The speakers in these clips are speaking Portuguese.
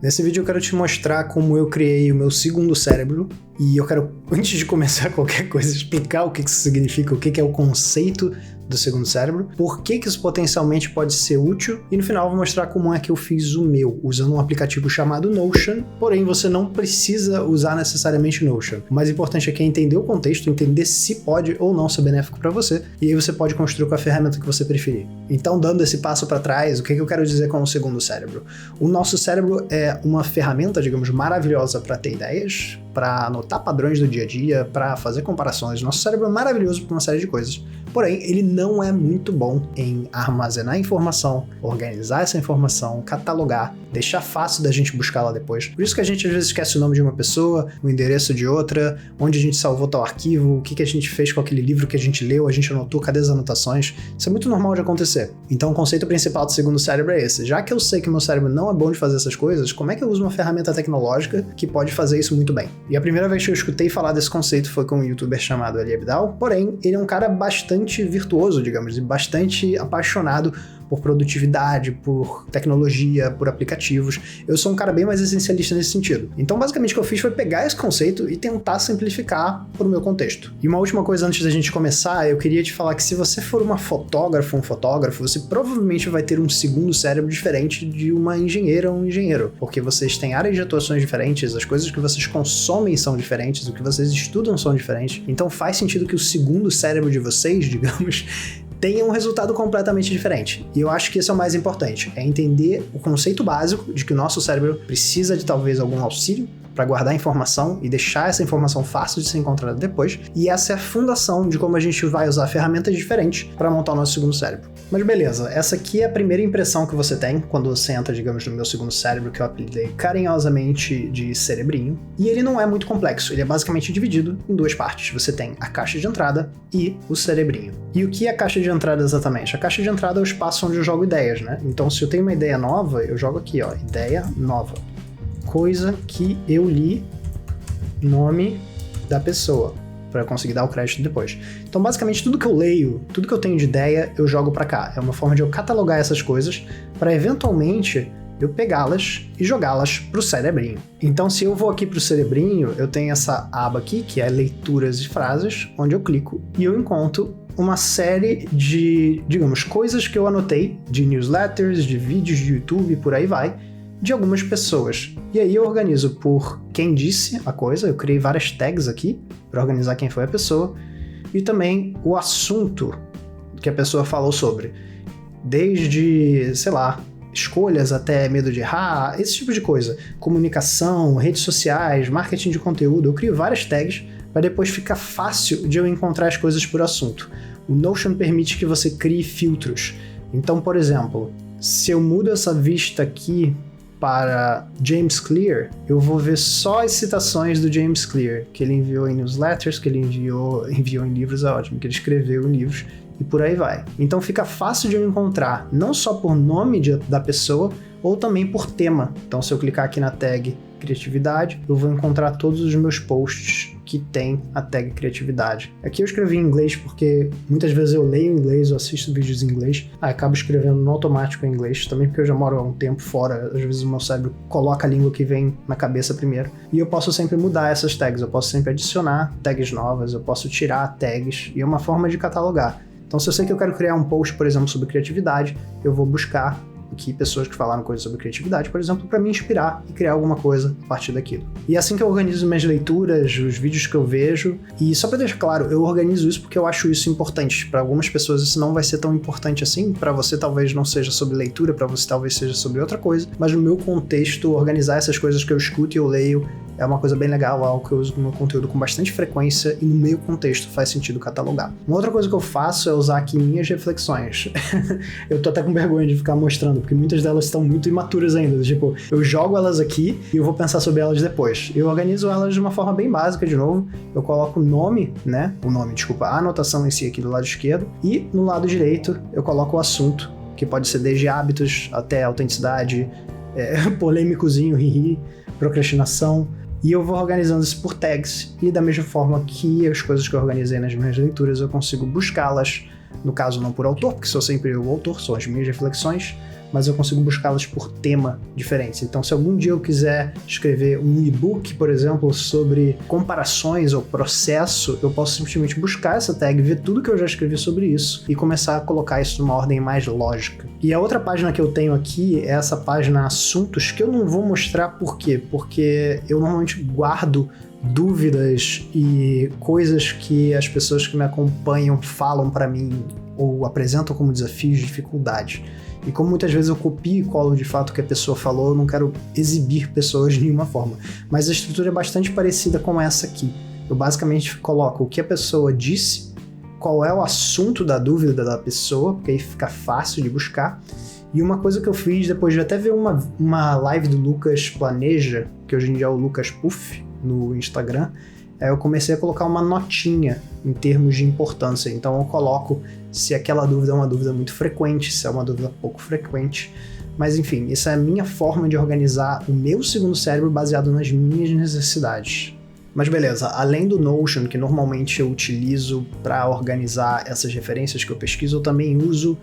Nesse vídeo eu quero te mostrar como eu criei o meu segundo cérebro e eu quero, antes de começar qualquer coisa, explicar o que isso significa, o que é o conceito do segundo cérebro, por que isso potencialmente pode ser útil e no final eu vou mostrar como é que eu fiz o meu, usando um aplicativo chamado Notion, porém você não precisa usar necessariamente Notion. O mais importante aqui é entender o contexto, entender se pode ou não ser benéfico para você e aí você pode construir com a ferramenta que você preferir. Então, dando esse passo para trás, o que eu quero dizer com o segundo cérebro? O nosso cérebro é uma ferramenta, digamos, maravilhosa para ter ideias, para anotar padrões do dia a dia, para fazer comparações. Nosso cérebro é maravilhoso para uma série de coisas. Porém, ele não é muito bom em armazenar informação, organizar essa informação, catalogar, deixar fácil da gente buscar lá depois. Por isso que a gente às vezes esquece o nome de uma pessoa, o endereço de outra, onde a gente salvou tal arquivo, o que a gente fez com aquele livro que a gente leu, a gente anotou, cadê as anotações. Isso é muito normal de acontecer. Então o conceito principal do segundo cérebro é esse. Já que eu sei que meu cérebro não é bom de fazer essas coisas, como é que eu uso uma ferramenta tecnológica que pode fazer isso muito bem? E a primeira vez que eu escutei falar desse conceito foi com um youtuber chamado Ali Abdaal, porém, ele é um cara bastante virtuoso, digamos, e bastante apaixonado por produtividade, por tecnologia, por aplicativos. Eu sou um cara bem mais essencialista nesse sentido. Então, basicamente, o que eu fiz foi pegar esse conceito e tentar simplificar para o meu contexto. E uma última coisa antes da gente começar, eu queria te falar que se você for uma fotógrafa, um fotógrafo, você provavelmente vai ter um segundo cérebro diferente de uma engenheira ou um engenheiro, porque vocês têm áreas de atuações diferentes, as coisas que vocês consomem são diferentes, o que vocês estudam são diferentes. Então, faz sentido que o segundo cérebro de vocês, digamos, tenha um resultado completamente diferente. E eu acho que isso é o mais importante, é entender o conceito básico de que o nosso cérebro precisa de talvez algum auxílio para guardar informação e deixar essa informação fácil de ser encontrada depois, e essa é a fundação de como a gente vai usar ferramentas diferentes para montar o nosso segundo cérebro. Mas beleza, essa aqui é a primeira impressão que você tem quando você entra, digamos, no meu segundo cérebro, que eu apelidei carinhosamente de cerebrinho, e ele não é muito complexo, ele é basicamente dividido em duas partes. Você tem a caixa de entrada e o cerebrinho. E o que é a caixa de entrada exatamente? A caixa de entrada é o espaço onde eu jogo ideias, né? Então se eu tenho uma ideia nova, eu jogo aqui, ó, ideia nova. Coisa que eu li, nome da pessoa, para conseguir dar o crédito depois. Então, basicamente, tudo que eu leio, tudo que eu tenho de ideia, eu jogo para cá. É uma forma de eu catalogar essas coisas para, eventualmente, eu pegá-las e jogá-las pro cerebrinho. Então, se eu vou aqui pro cerebrinho, eu tenho essa aba aqui, que é leituras e frases, onde eu clico e eu encontro uma série de, digamos, coisas que eu anotei, de newsletters, de vídeos de YouTube, por aí vai, de algumas pessoas. E aí eu organizo por quem disse a coisa, eu criei várias tags aqui para organizar quem foi a pessoa, e também o assunto que a pessoa falou sobre. Desde, sei lá, escolhas até medo de errar, esse tipo de coisa. Comunicação, redes sociais, marketing de conteúdo, eu crio várias tags para depois ficar fácil de eu encontrar as coisas por assunto. O Notion permite que você crie filtros. Então, por exemplo, se eu mudo essa vista aqui para James Clear, eu vou ver só as citações do James Clear, que ele enviou em newsletters, que ele enviou em livros, é ótimo, que ele escreveu em livros, e por aí vai. Então fica fácil de eu encontrar, não só por nome da pessoa, ou também por tema. Então se eu clicar aqui na tag criatividade, eu vou encontrar todos os meus posts que tem a tag criatividade. Aqui eu escrevi em inglês porque muitas vezes eu leio em inglês, eu assisto vídeos em inglês, aí acabo escrevendo no automático em inglês, também porque eu já moro há um tempo fora, às vezes o meu cérebro coloca a língua que vem na cabeça primeiro, e eu posso sempre mudar essas tags, eu posso sempre adicionar tags novas, eu posso tirar tags, e é uma forma de catalogar. Então se eu sei que eu quero criar um post, por exemplo, sobre criatividade, eu vou buscar aqui pessoas que falaram coisas sobre criatividade, por exemplo, para me inspirar e criar alguma coisa a partir daquilo. E é assim que eu organizo minhas leituras, os vídeos que eu vejo, e só para deixar claro, eu organizo isso porque eu acho isso importante. Para algumas pessoas isso não vai ser tão importante assim, para você talvez não seja sobre leitura, para você talvez seja sobre outra coisa, mas no meu contexto, organizar essas coisas que eu escuto e eu leio é uma coisa bem legal, algo que eu uso no meu conteúdo com bastante frequência e no meu contexto faz sentido catalogar. Uma outra coisa que eu faço é usar aqui minhas reflexões. Eu tô até com vergonha de ficar mostrando, porque muitas delas estão muito imaturas ainda. Tipo, eu jogo elas aqui e eu vou pensar sobre elas depois. Eu organizo elas de uma forma bem básica, de novo. Eu coloco o nome, a anotação em si aqui do lado esquerdo, e no lado direito eu coloco o assunto, que pode ser desde hábitos até autenticidade, polêmicozinho, procrastinação. E eu vou organizando isso por tags, e da mesma forma que as coisas que eu organizei nas minhas leituras, eu consigo buscá-las, no caso não por autor, porque sou sempre eu o autor, são as minhas reflexões, mas eu consigo buscá-las por tema diferentes. Então, se algum dia eu quiser escrever um e-book, por exemplo, sobre comparações ou processo, eu posso simplesmente buscar essa tag, ver tudo que eu já escrevi sobre isso e começar a colocar isso numa ordem mais lógica. E a outra página que eu tenho aqui é essa página assuntos, que eu não vou mostrar por quê, porque eu normalmente guardo dúvidas e coisas que as pessoas que me acompanham falam para mim ou apresentam como desafios, dificuldades. E como muitas vezes eu copio e colo de fato o que a pessoa falou, eu não quero exibir pessoas de nenhuma forma. Mas a estrutura é bastante parecida com essa aqui. Eu basicamente coloco o que a pessoa disse, qual é o assunto da dúvida da pessoa, porque aí fica fácil de buscar. E uma coisa que eu fiz depois de até ver uma live do Lucas Planeja, que hoje em dia é o Lucas Puff, no Instagram, eu comecei a colocar uma notinha em termos de importância. Então eu coloco se aquela dúvida é uma dúvida muito frequente, se é uma dúvida pouco frequente. Mas enfim, essa é a minha forma de organizar o meu segundo cérebro baseado nas minhas necessidades. Mas beleza, além do Notion, que normalmente eu utilizo para organizar essas referências que eu pesquiso, eu também uso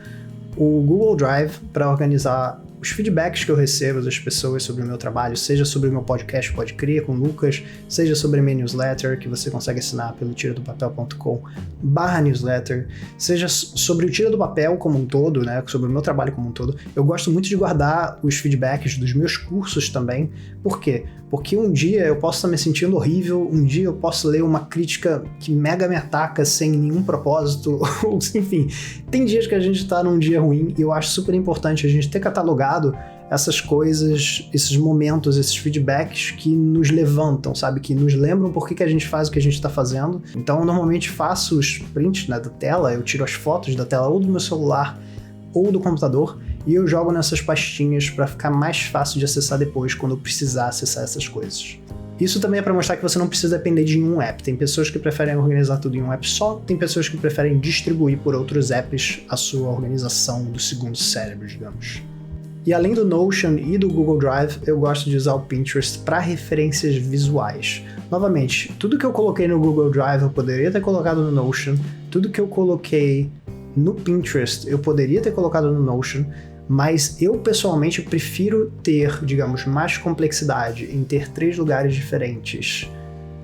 o Google Drive para organizar os feedbacks que eu recebo das pessoas sobre o meu trabalho, seja sobre o meu podcast Pode Crer com o Lucas, seja sobre a minha newsletter, que você consegue assinar pelo tiradopapel.com/newsletter, seja sobre o Tira do Papel como um todo, né, sobre o meu trabalho como um todo. Eu gosto muito de guardar os feedbacks dos meus cursos também. Por quê? Porque um dia eu posso estar me sentindo horrível, um dia eu posso ler uma crítica que mega me ataca sem nenhum propósito, ou enfim, tem dias que a gente tá num dia ruim e eu acho super importante a gente ter catalogado essas coisas, esses momentos, esses feedbacks que nos levantam, sabe? Que nos lembram por que a gente faz o que a gente está fazendo. Então, eu normalmente faço os prints, né, da tela, eu tiro as fotos da tela ou do meu celular ou do computador e eu jogo nessas pastinhas para ficar mais fácil de acessar depois, quando eu precisar acessar essas coisas. Isso também é para mostrar que você não precisa depender de um app. Tem pessoas que preferem organizar tudo em um app só, tem pessoas que preferem distribuir por outros apps a sua organização do segundo cérebro, digamos. E além do Notion e do Google Drive, eu gosto de usar o Pinterest para referências visuais. Novamente, tudo que eu coloquei no Google Drive eu poderia ter colocado no Notion, tudo que eu coloquei no Pinterest eu poderia ter colocado no Notion, mas eu pessoalmente prefiro ter, digamos, mais complexidade em ter 3 lugares diferentes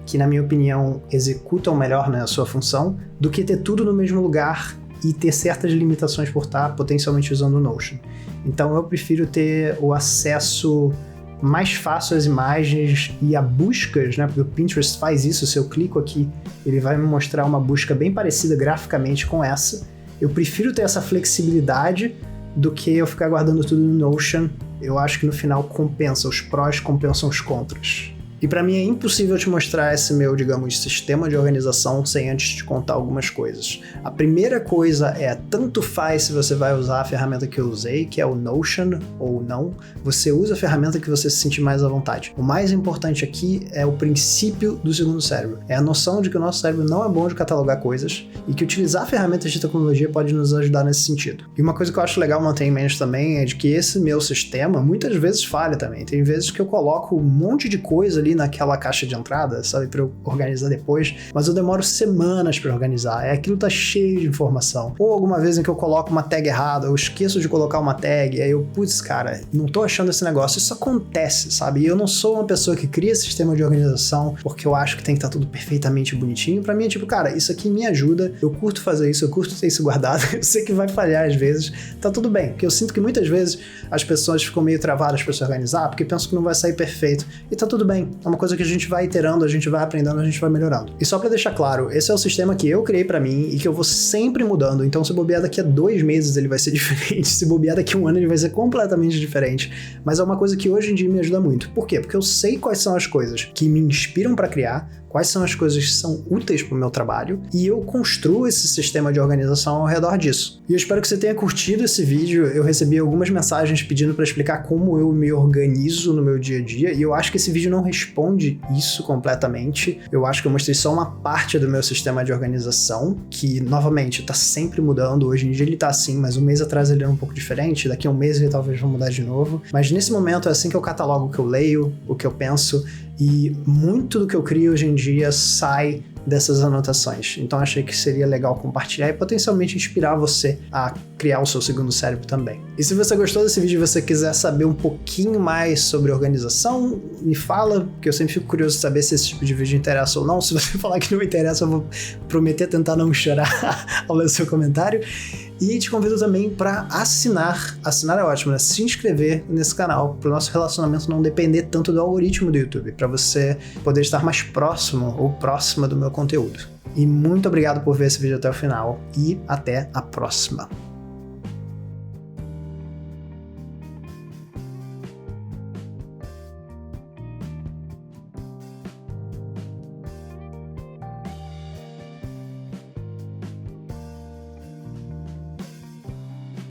que, na minha opinião, executam melhor, né, a sua função, do que ter tudo no mesmo lugar e ter certas limitações por estar potencialmente usando o Notion. Então eu prefiro ter o acesso mais fácil às imagens e a buscas, né? Porque o Pinterest faz isso, se eu clico aqui, ele vai me mostrar uma busca bem parecida graficamente com essa. Eu prefiro ter essa flexibilidade do que eu ficar guardando tudo no Notion. Eu acho que no final compensa, os prós compensam os contras. E para mim é impossível te mostrar esse meu, digamos, sistema de organização sem antes te contar algumas coisas. A primeira coisa é, tanto faz se você vai usar a ferramenta que eu usei, que é o Notion ou não, você usa a ferramenta que você se sentir mais à vontade. O mais importante aqui é o princípio do segundo cérebro. É a noção de que o nosso cérebro não é bom de catalogar coisas e que utilizar ferramentas de tecnologia pode nos ajudar nesse sentido. E uma coisa que eu acho legal manter em mente também é de que esse meu sistema muitas vezes falha também. Tem vezes que eu coloco um monte de coisa ali naquela caixa de entrada, sabe, para eu organizar depois, mas eu demoro semanas para organizar, aquilo tá cheio de informação. Ou alguma vez em que eu coloco uma tag errada, eu esqueço de colocar uma tag, aí eu, putz, cara, não tô achando esse negócio. Isso acontece, sabe? E eu não sou uma pessoa que cria sistema de organização porque eu acho que tem que estar tudo perfeitamente bonitinho. Pra mim é tipo, cara, isso aqui me ajuda, eu curto fazer isso, eu curto ter isso guardado, eu sei que vai falhar às vezes, tá tudo bem, porque eu sinto que muitas vezes as pessoas ficam meio travadas para se organizar porque pensam que não vai sair perfeito, e tá tudo bem. É uma coisa que a gente vai iterando, a gente vai aprendendo, a gente vai melhorando. E só pra deixar claro, esse é o sistema que eu criei pra mim e que eu vou sempre mudando. Então, se bobear daqui a 2 meses ele vai ser diferente, se bobear daqui a 1 ano ele vai ser completamente diferente. Mas é uma coisa que hoje em dia me ajuda muito. Por quê? Porque eu sei quais são as coisas que me inspiram pra criar, quais são as coisas que são úteis para o meu trabalho, e eu construo esse sistema de organização ao redor disso. E eu espero que você tenha curtido esse vídeo. Eu recebi algumas mensagens pedindo para explicar como eu me organizo no meu dia a dia, e eu acho que esse vídeo não responde isso completamente. Eu acho que eu mostrei só uma parte do meu sistema de organização, que, novamente, está sempre mudando. Hoje em dia ele está assim, mas um mês atrás ele era um pouco diferente, daqui a 1 mês ele talvez vá mudar de novo. Mas nesse momento é assim que eu catalogo o que eu leio, o que eu penso, e muito do que eu crio hoje em dia sai dessas anotações. Então achei que seria legal compartilhar e potencialmente inspirar você a criar o seu segundo cérebro também. E se você gostou desse vídeo e você quiser saber um pouquinho mais sobre organização, me fala, porque eu sempre fico curioso de saber se esse tipo de vídeo interessa ou não. Se você falar que não interessa, eu vou prometer tentar não chorar ao ler o seu comentário. E te convido também para assinar é ótimo, né? Se inscrever nesse canal, para o nosso relacionamento não depender tanto do algoritmo do YouTube, para você poder estar mais próximo ou próxima do meu conteúdo. E muito obrigado por ver esse vídeo até o final e até a próxima.